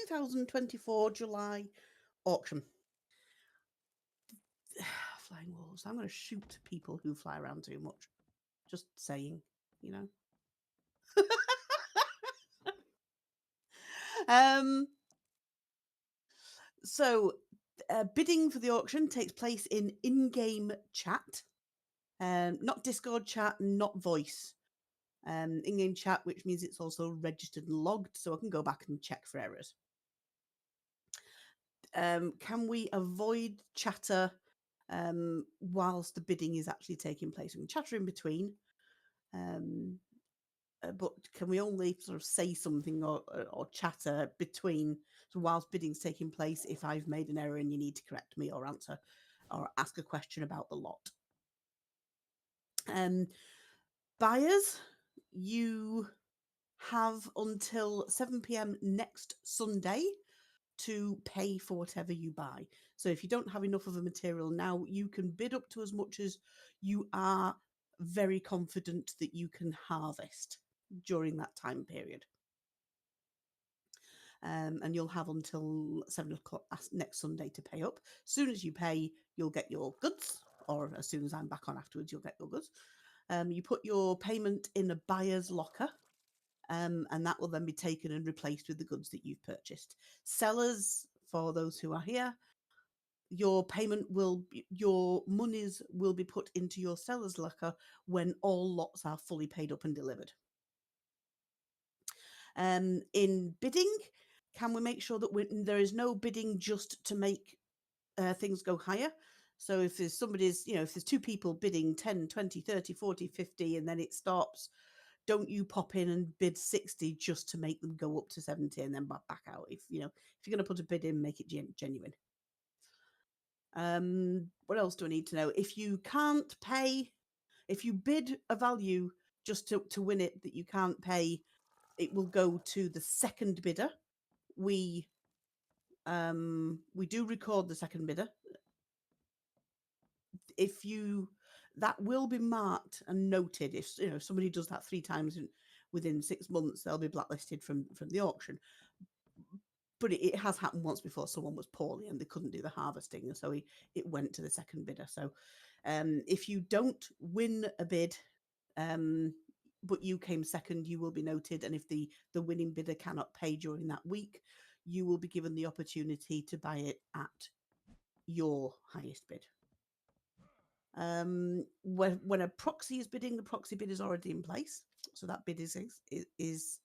2024 July auction. Flying wolves. I'm going to shoot people who fly around too much. Just saying, you know. So bidding for the auction takes place in-game chat. Not Discord chat, not voice. In-game chat, which means it's also registered and logged, so I can go back and check for errors. Can we avoid chatter whilst the bidding is actually taking place? We can chatter in between, but can we only sort of say something or chatter between, so whilst bidding's taking place, if I've made an error and you need to correct me or answer or ask a question about the lot. Buyers, you have until 7 p.m. next Sunday to pay for whatever you buy. So if you don't have enough of a material now, you can bid up to as much as you are very confident that you can harvest during that time period. And you'll have until 7 o'clock next Sunday to pay up. As soon as you pay, you'll get your goods, or as soon as I'm back on afterwards, you'll get your goods. You put your payment in a buyer's locker, and that will then be taken and replaced with the goods that you've purchased. Sellers, for those who are here, your monies will be put into your seller's locker when all lots are fully paid up and delivered. In bidding, can we make sure that there is no bidding just to make things go higher? So if there's if there's two people bidding 10, 20, 30, 40, 50, and then it stops, don't you pop in and bid 60 just to make them go up to 70 and then back out. If you're going to put a bid in, make it genuine. What else do I need to know? If you can't pay, if you bid a value just to win it that you can't pay, it will go to the second bidder. We do record the second bidder. That will be marked and noted. If somebody does that 3 times within 6 months, they'll be blacklisted from the auction. But it has happened once before. Someone was poorly and they couldn't do the harvesting, and so it went to the second bidder. So if you don't win a bid, but you came second, you will be noted. And if the winning bidder cannot pay during that week, you will be given the opportunity to buy it at your highest bid. When a proxy is bidding, the proxy bid is already in place. So that bid is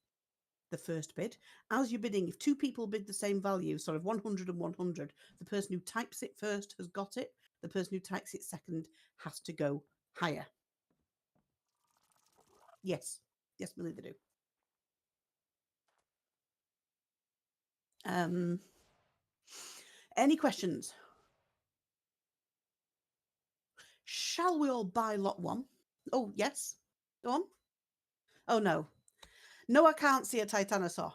the first bid. As you're bidding, if 2 people bid the same value, sort of 100 and 100, the person who types it first has got it. The person who types it second has to go higher. Yes, Millie, they do. Any questions? Shall we all buy lot 1? Oh, yes. Go on. Oh, no. No, I can't see a Titanosaur.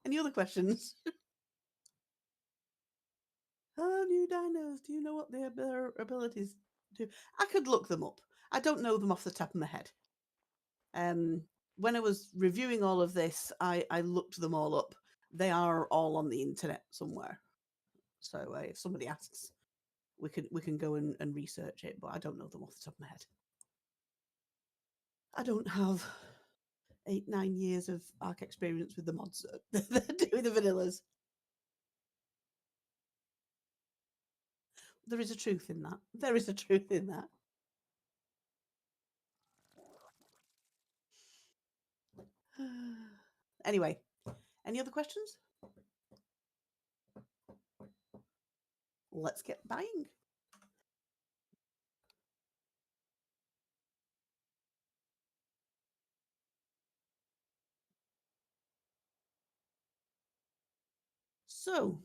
Any other questions? New dinos. Do you know what their abilities do? I could look them up. I don't know them off the top of my head. When I was reviewing all of this, I looked them all up. They are all on the internet somewhere. So if somebody asks, we can go and research it, but I don't know them off the top of my head. I don't have 8-9 years of ARK experience with the mods that do the vanillas. There is a truth in that. There is a truth in that. Anyway, any other questions? Let's get buying. So,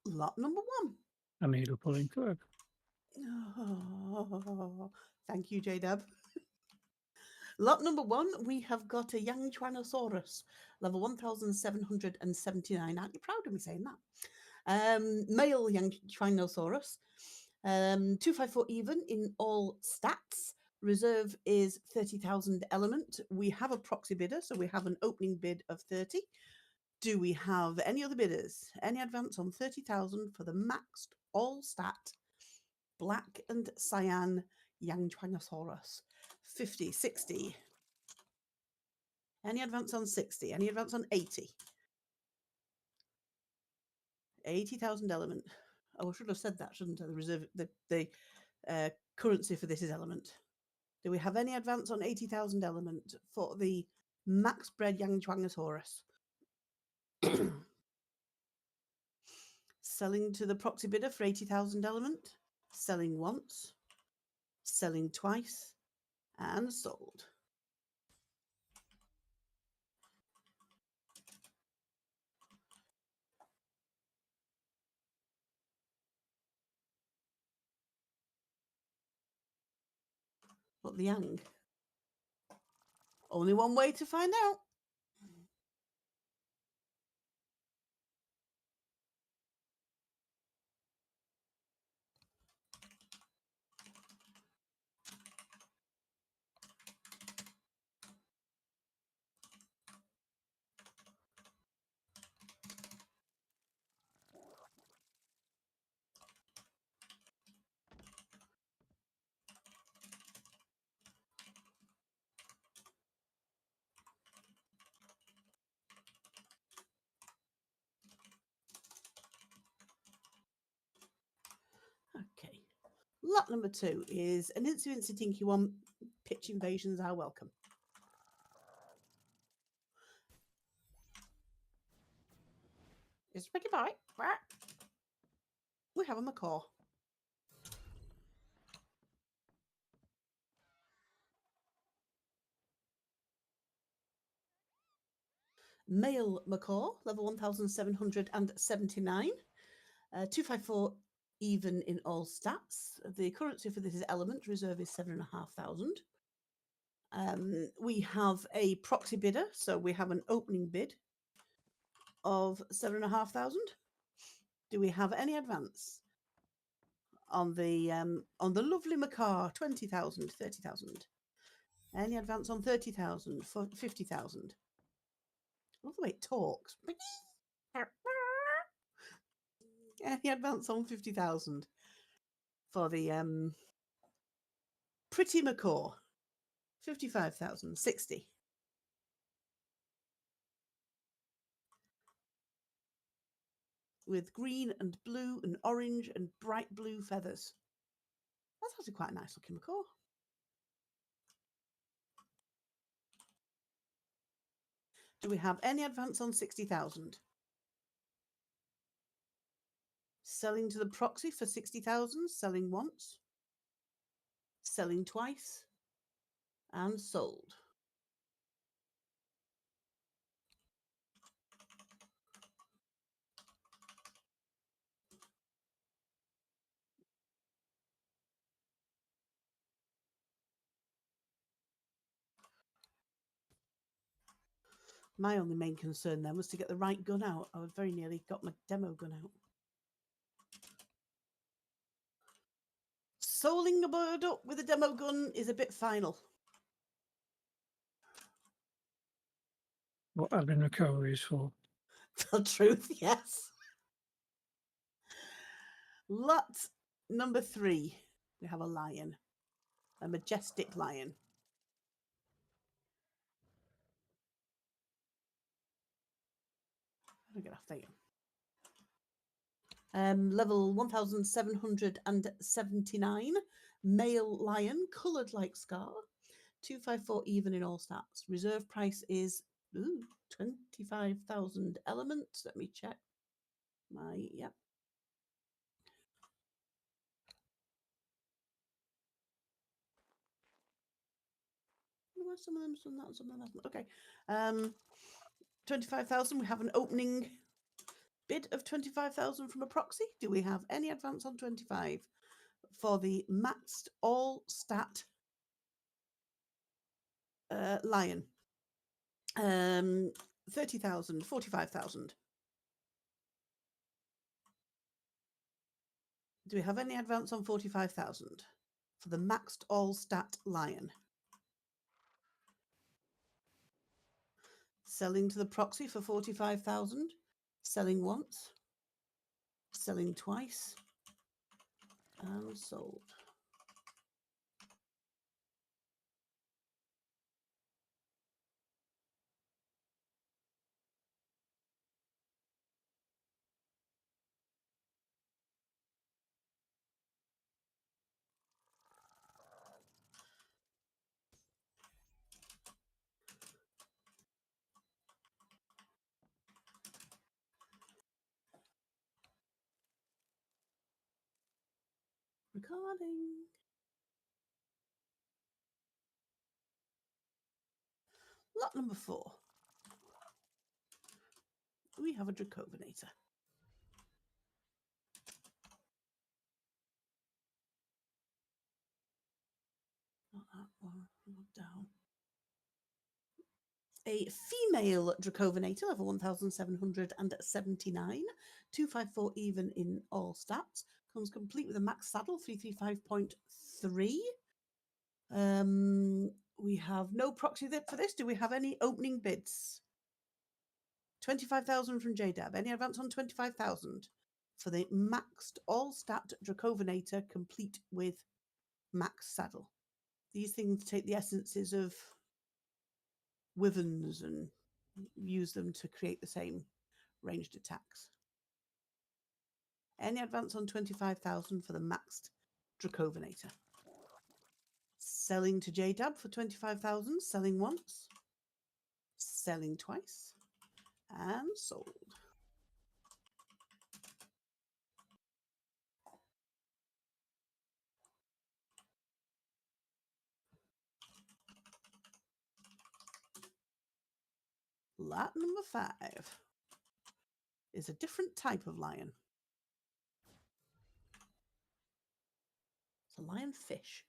lot number 1. I made a pulling clerk. Oh, thank you, JDab. Lot number 1, we have got a young Tyrannosaurus, level 1779. Aren't you proud of me saying that? Male young Tyrannosaurus, 254 even in all stats. Reserve is 30,000 element. We have a proxy bidder, so we have an opening bid of 30. Do we have any other bidders? Any advance on 30,000 for the maxed all stat black and cyan Yangchuangosaurus? 50, 60. Any advance on 60? Any advance on 80? 80,000 element. Oh, I should have said that, shouldn't I? The reserve, the currency for this is element. Do we have any advance on 80,000 element for the max bred Yangchuangosaurus? Selling to the proxy bidder for 80,000 element. Selling once. Selling twice. And sold. What the Yang? Only one way to find out. Okay. Lot number 2 is an Incy Tinky one. Pitch invasions are welcome. It's pretty boy. We have a macaw. Male macaw, level 1779. 254 even in all stats. The currency for this is element. Reserve is 7,500. We have a proxy bidder, so we have an opening bid of 7,500. Do we have any advance on the lovely macaw? 20,000, 30,000. Any advance on 30,000 for 50,000? I love the way it talks. Any advance on 50,000 for the pretty macaw? 55,000, 60. With green and blue and orange and bright blue feathers. That's actually quite a nice looking macaw. Do we have any advance on 60,000? Selling to the proxy for 60,000, selling once, selling twice, and sold. My only main concern then was to get the right gun out. I was very nearly got my demo gun out. Soling a bird up with a demo gun is a bit final. What having a cow is for. The truth, yes. Lot number 3. We have a lion. A majestic lion. How do I get off there? Level 1779. Male lion, coloured like Scar. 254 even in all stats. Reserve price is 25,000 elements. Let me check. Yep. Well, some of them, some of that, some of that. Okay. 25,000. We have an opening bid of 25,000 from a proxy. Do we have any advance on 25 for the maxed all stat lion? 30,000, 45,000. Do we have any advance on 45,000 for the maxed all stat lion? Selling to the proxy for 45,000, selling once, selling twice, and sold. Recording. Lot number 4. We have a Dracovinator. Not that one, down. A female Dracovinator, level 1779, 254 even in all stats, comes complete with a max saddle, 335.3. We have no proxy for this. Do we have any opening bids? 25,000 from JDAB. Any advance on 25,000 for the maxed all stat Dracovinator, complete with max saddle? These things take the essences of wyverns and use them to create the same ranged attacks. Any advance on 25,000 for the maxed Dracovinator? Selling to JDAB for 25,000, selling once, selling twice, and sold. Lot number 5 is a different type of lion. It's a lionfish,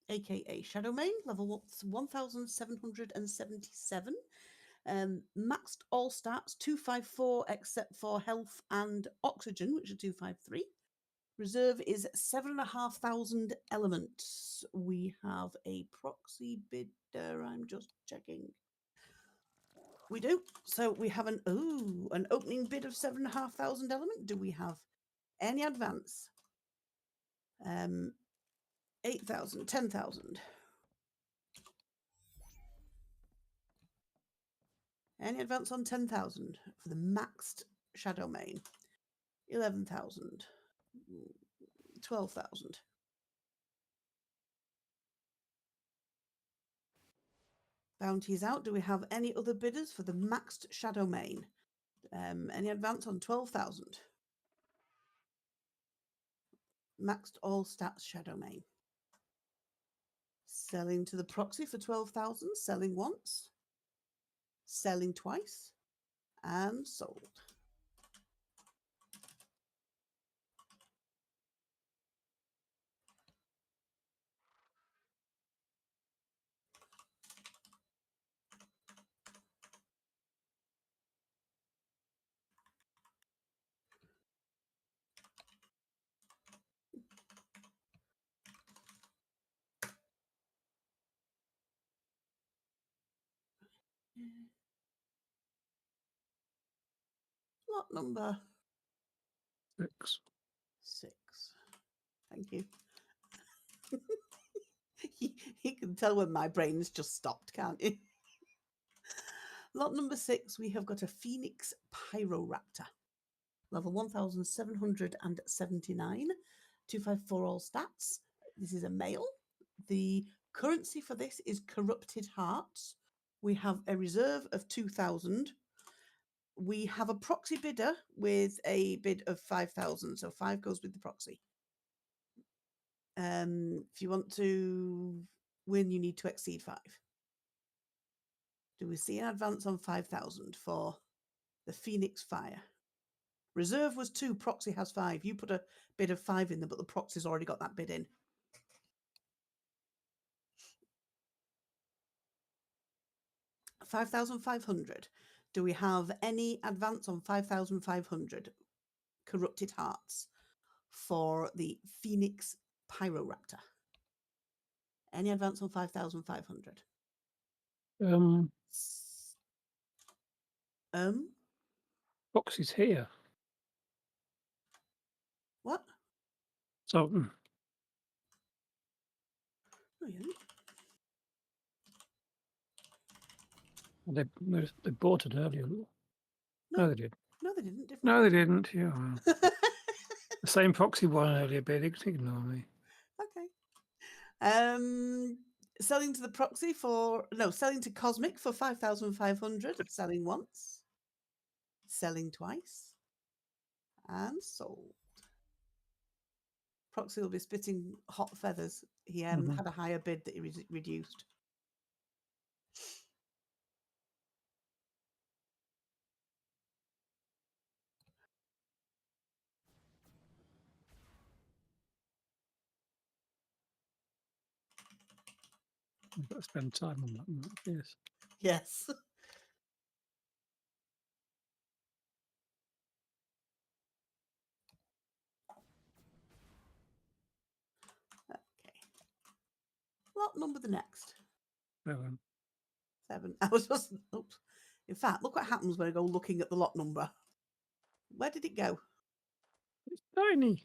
aka Shadowmane, level 1777. Maxed all stats 254 except for health and oxygen, which are 253. Reserve is 7,500 elements. We have a proxy bidder. I'm just checking. We do. So we have an opening bid of 7,500 element. Do we have any advance? 8,000, 10,000. Any advance on 10,000 for the maxed Shadowmane? 11,000, 12,000. Bounties out. Do we have any other bidders for the maxed Shadowmane? Any advance on 12,000? Maxed all stats Shadowmane. Selling to the proxy for 12,000, selling once, selling twice, and sold. Lot number 6. Thank you. You can tell when my brain's just stopped, can't you? Lot number 6, we have got a Phoenix Pyroraptor. Level 1779, 254 all stats. This is a male. The currency for this is corrupted hearts. We have a reserve of 2,000. We have a proxy bidder with a bid of 5,000. So 5 goes with the proxy. If you want to win, you need to exceed 5. Do we see an advance on 5,000 for the Phoenix Fire? Reserve was 2, proxy has 5. You put a bid of 5 in there, but the proxy's already got that bid in. $5,500. Do we have any advance on 5,500? Corrupted Hearts. for the Phoenix Pyroraptor. Any advance on 5,500? Foxy's here. What? So Oh, yeah. they bought it earlier. No, they did. No, they didn't. Different No, they Foxy. didn't. Yeah, well, the same Foxy won earlier, but ignore me. Okay. Selling to the proxy selling to Cosmic for 5,500. Selling once. Selling twice. And sold. Proxy will be spitting hot feathers. He had a higher bid that he reduced. We've got to spend time on that. Yes. Yes. Okay. Lot number the next. 7. 7. I was just. Oops. In fact, look what happens when I go looking at the lot number. Where did it go? It's tiny.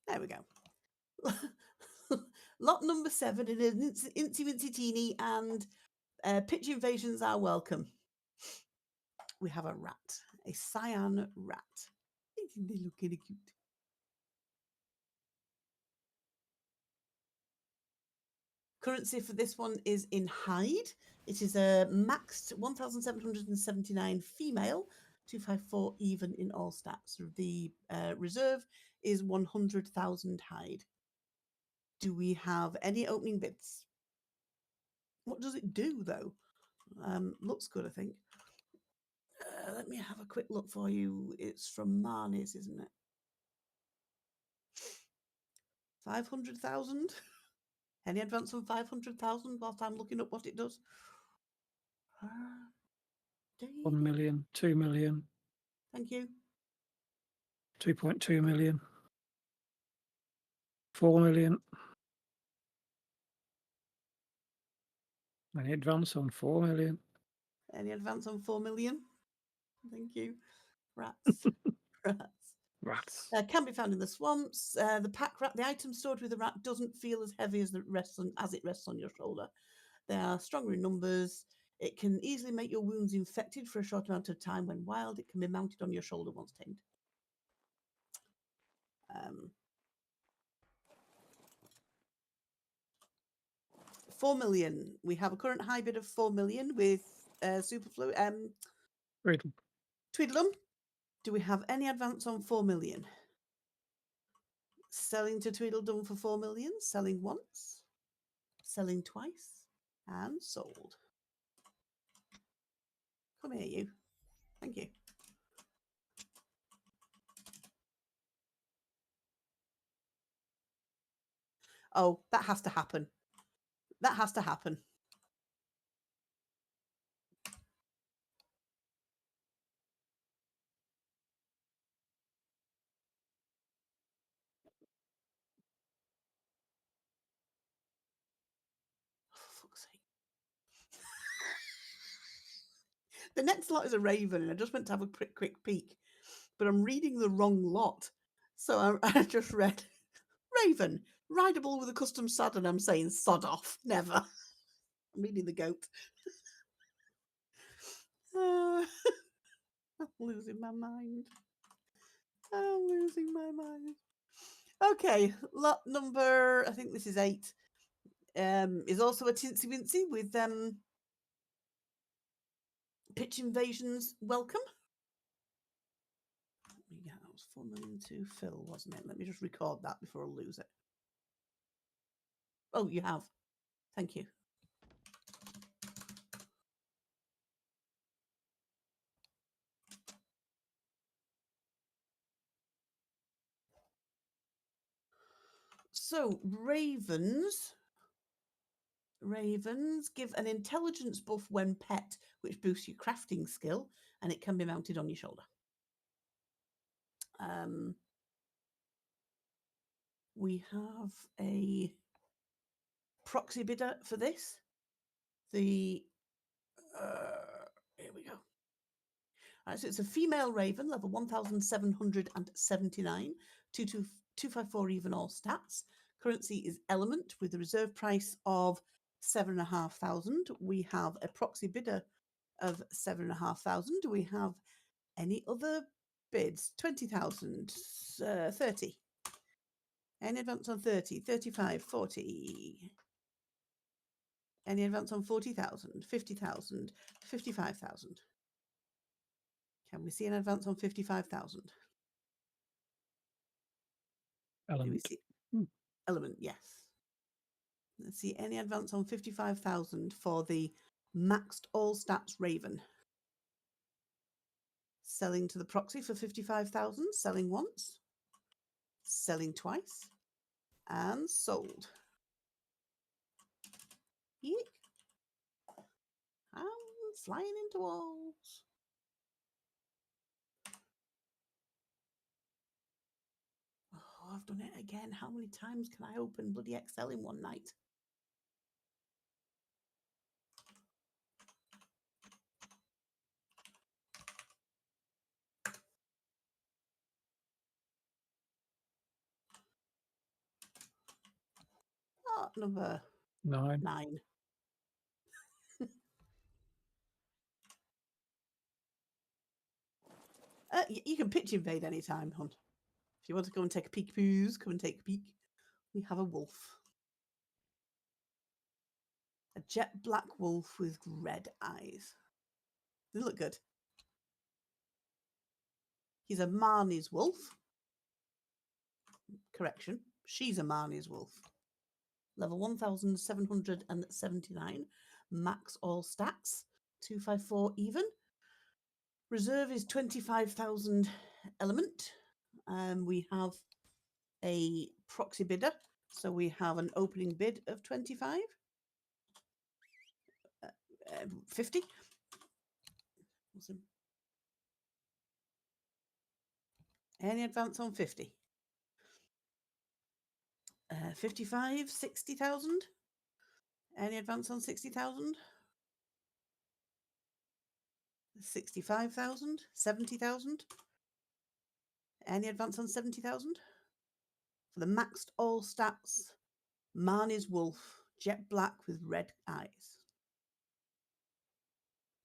There we go. Lot number 7. It is Incy Wincy Teeny and pitch invasions are welcome. We have a rat, a cyan rat. They look kind of cute. Currency for this one is in hide. It is a maxed 1,779 female, 254 even in all stats. The reserve is 100,000 hide. Do we have any opening bids? What does it do though? Looks good, I think. Let me have a quick look for you. It's from Marnie's, isn't it? 500,000. Any advance on 500,000 whilst I'm looking up what it does? 1 million, 2 million. Thank you. 2.2 million. 4 million. Any advance on 4 million? Any advance on 4 million? Thank you. Rats. Rats. Rats. Can be found in the swamps. The pack rat, the item stored with the rat doesn't feel as heavy as it rests on your shoulder. They are stronger in numbers. It can easily make your wounds infected for a short amount of time when wild. It can be mounted on your shoulder once tamed. 4 million. We have a current high bid of 4 million with Superfluid. Tweedledum. Do we have any advance on 4 million? Selling to Tweedledum for 4 million. Selling once. Selling twice. And sold. Come here, you. Thank you. Oh, that has to happen. That has to happen. For fuck's sake. The next lot is a raven, and I just went to have a quick peek, but I'm reading the wrong lot. So I just read raven, rideable with a custom saddle, and I'm saying sod off, never. I'm reading the goat. I'm losing my mind. I'm losing my mind. Okay, lot number, I think this is 8, is also a Tinsy Wincy with pitch invasions welcome. Yeah, that was 4 million to Phil, wasn't it? Let me just record that before I lose it. Oh, you have. Thank you. So, ravens Ravens give an intelligence buff when pet, which boosts your crafting skill, and it can be mounted on your shoulder. We have a proxy bidder for this. Here we go. Right, so it's a female raven, level 1779, 254 even all stats. Currency is element with a reserve price of 7,500. We have a proxy bidder of 7,500. Do we have any other bids? 20,000, 30. Any advance on 30, 35, 40. Any advance on 40,000, 50,000, 55,000. Can we see an advance on 55,000? Do we Element. see element? Yes. Let's see any advance on 55,000 for the maxed all stats Raven. Selling to the proxy for 55,000, selling once, selling twice, and sold. Eek. I'm flying into walls. Oh, I've done it again. How many times can I open bloody Excel in one night? Number 9. You can pitch invade anytime, hon. If you want to go and take a peek, please come and take a peek. We have a wolf. A jet black wolf with red eyes. They look good. He's a Marnie's wolf. Correction. She's a Marnie's wolf. Level 1779. Max all stats. 254 even. Reserve is 25,000 element. We have a proxy bidder. So we have an opening bid of 25. 50. Awesome. Any advance on 50? 55, 60,000. Any advance on 60,000? 65,000, 70,000. Any advance on 70,000? For the maxed all stats, Marnie's wolf, jet black with red eyes.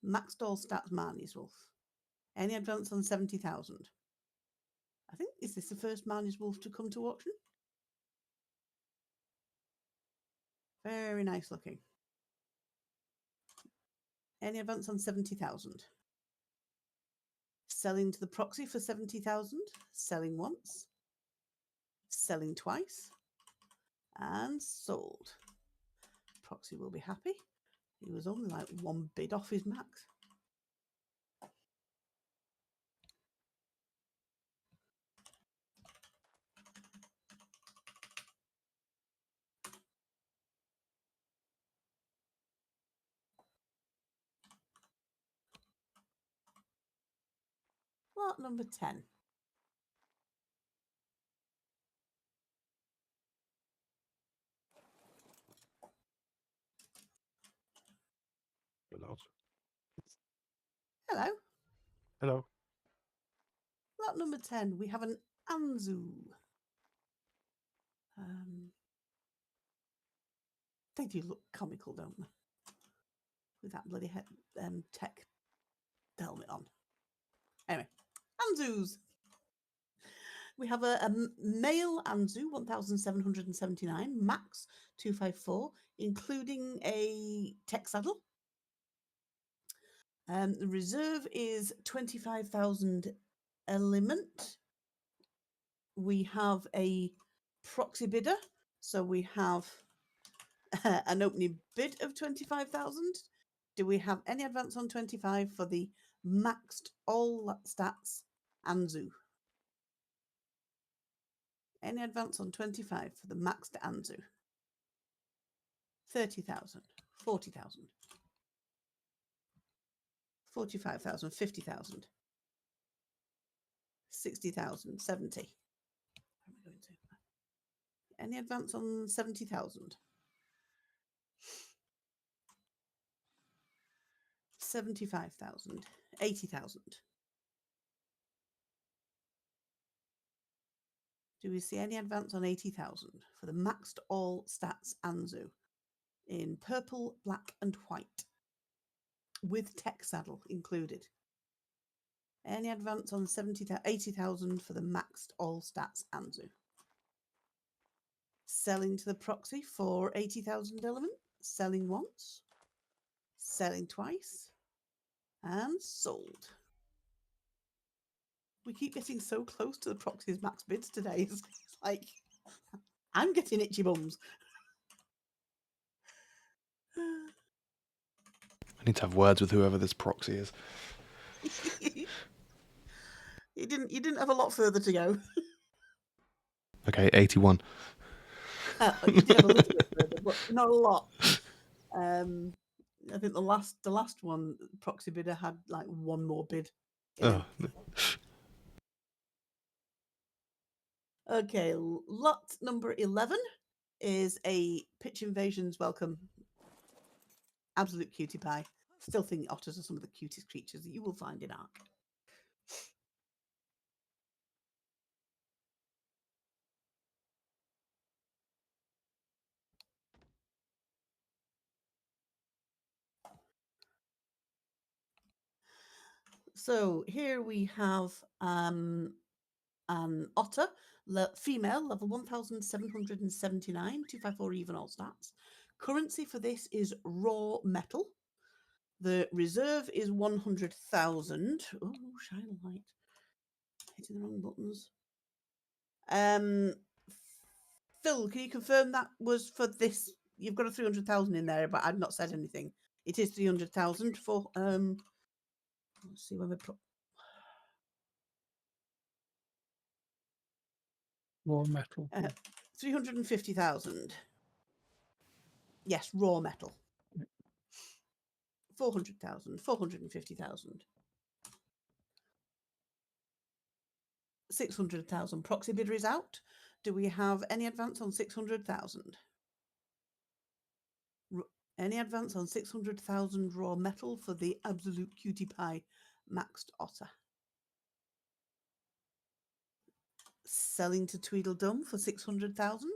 Maxed all stats, Marnie's wolf. Any advance on 70,000? I think, is this the first Marnie's wolf to come to auction? Very nice looking. Any advance on 70,000? Selling to the proxy for 70,000. Selling once. Selling twice. And sold. Proxy will be happy. He was only like one bid off his max. Lot number 10. Hello. Hello. Lot number 10. We have an Anzu. They do look comical, don't they? With that bloody tech helmet on. Anyway, Anzus. We have a male Anzu, 1779, max 254, including a tech saddle. The reserve is 25,000 element. We have a proxy bidder, so we have an opening bid of 25,000. Do we have any advance on 25 for the maxed all stats Anzu? Any advance on 25 for the maxed Anzu? 30,000, 40,000, 45,000, 50,000, 60,000, 70. Where am I going to? Any advance on 70,000? 75,000, 80,000. Do we see any advance on 80,000 for the maxed all stats Anzu in purple, black, and white with tech saddle included? Any advance on 80,000 for the maxed all stats Anzu? Selling to the proxy for 80,000 element, selling once, selling twice, and sold. We keep getting so close to the proxy's max bids today. It's like, I'm getting itchy bums. I need to have words with whoever this proxy is. You didn't have a lot further to go. Okay, 81. You did have a little bit further, but not a lot. I think the last one, proxy bidder had like one more bid. Oh, Okay, lot number 11 is a Pitch Invasions welcome. Absolute cutie pie. Still think otters are some of the cutest creatures that you will find in ARK. So here we have an otter, female, level 1,779, 254 even all stats. Currency for this is raw metal. The reserve is 100,000. Oh, shine a light. Hitting the wrong buttons. Phil, can you confirm that was for this? You've got a 300,000 in there, but I've not said anything. It is 300,000 for let's see when we put Raw metal. 350,000. Yes, raw metal. 400,000, 450,000. 600,000. Proxy bidder is out. Do we have any advance on 600,000? Any advance on 600,000 raw metal for the absolute cutie pie maxed otter? Selling to Tweedledum for 600,000.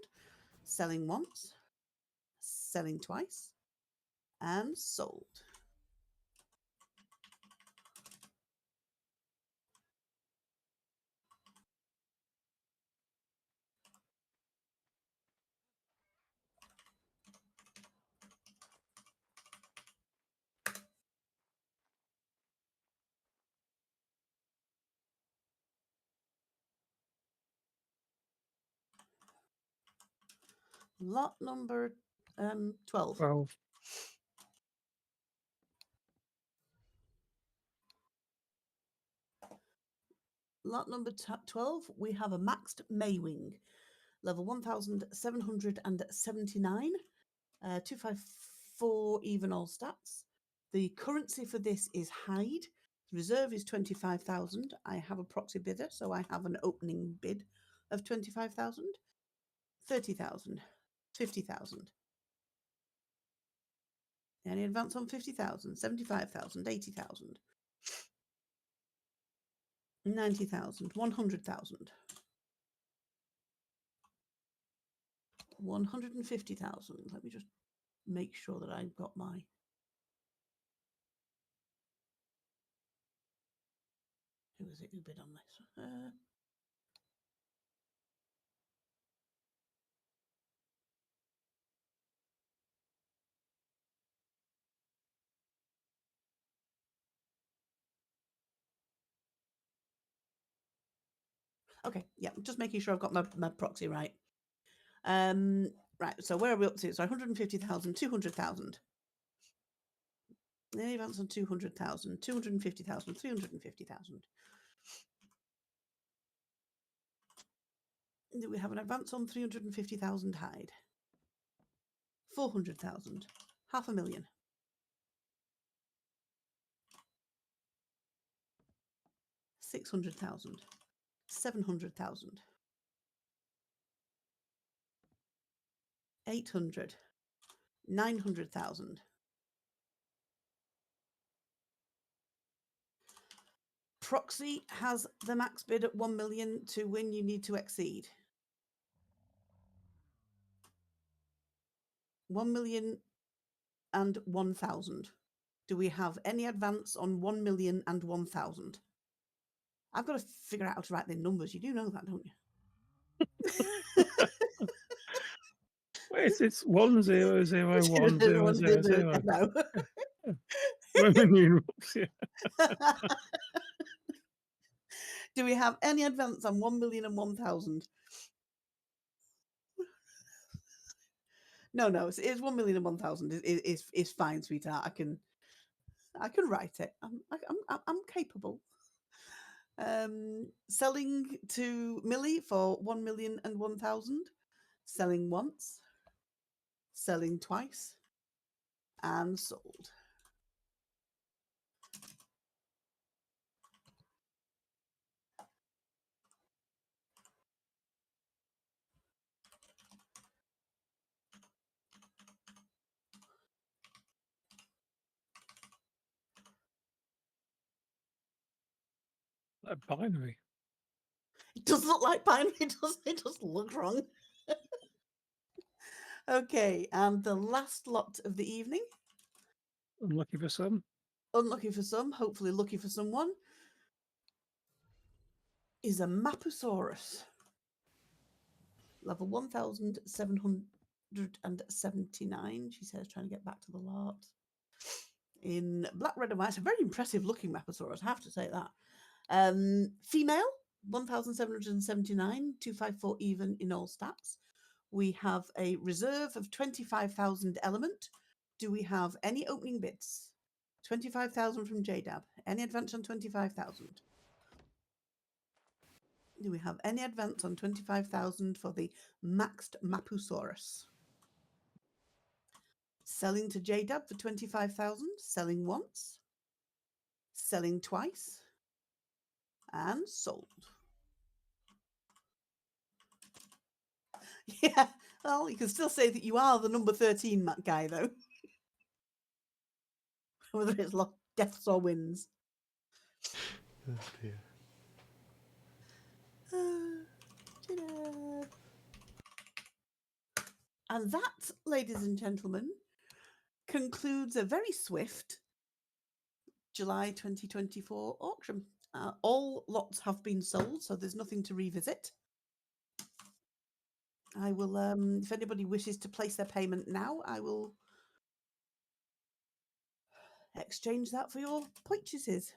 Selling once. Selling twice. And sold. Lot number 12. 12. Lot number 12, we have a maxed Maywing, level 1,779, 254 even all stats. The currency for this is hide. The reserve is 25,000. I have a proxy bidder, so I have an opening bid of 25,000, 30,000, 50,000. Any advance on 50,000, 75,000, 80,000, 90,000, 100,000, 150,000. Let me just make sure that I've got my... Who is it who bid on this? Okay, yeah, just making sure I've got my proxy right. Right, so where are we up to? So 150,000, 200,000. Any advance on 200,000, 250,000, 350,000. Do we have an advance on 350,000 hide? 400,000, 500,000, 600,000, 700,000, 800, 900,000. Proxy has the max bid at 1 million. To win, you need to exceed 1,001,000. Do we have any advance on 1,001,000? I've got to figure out how to write the numbers. You do know that, don't you? Wait, it's 1,001,000. No. 1 million. Yeah. Do we have any advance on 1,001,000? No, it's 1,001,000 is fine, sweetheart. I can write it. I'm capable. Selling to Millie for 1,001,000. Selling once. Selling twice. And sold. Like binary. It does look like binary, doesn't it? It does look wrong. Okay, and the last lot of the evening. Unlucky for some. Unlucky for some, hopefully lucky for someone, is a Mapusaurus. Level 1,779, she says, trying to get back to the lot. In black, red, and white. It's a very impressive looking Mapusaurus, I have to say that. Female, 1,779, 254 even in all stats. We have a reserve of 25,000 element. Do we have any opening bids? 25,000 from JDAB. Any advance on 25,000? Do we have any advance on 25,000 for the maxed Mapusaurus? Selling to JDAB for 25,000. Selling once. Selling twice. And sold. Yeah, well, you can still say that you are the number 13 guy, though. Whether it's deaths or wins. Oh dear. And that, ladies and gentlemen, concludes a very swift July 2024 auction. All lots have been sold, so there's nothing to revisit. I will, if anybody wishes to place their payment now, I will exchange that for your purchases.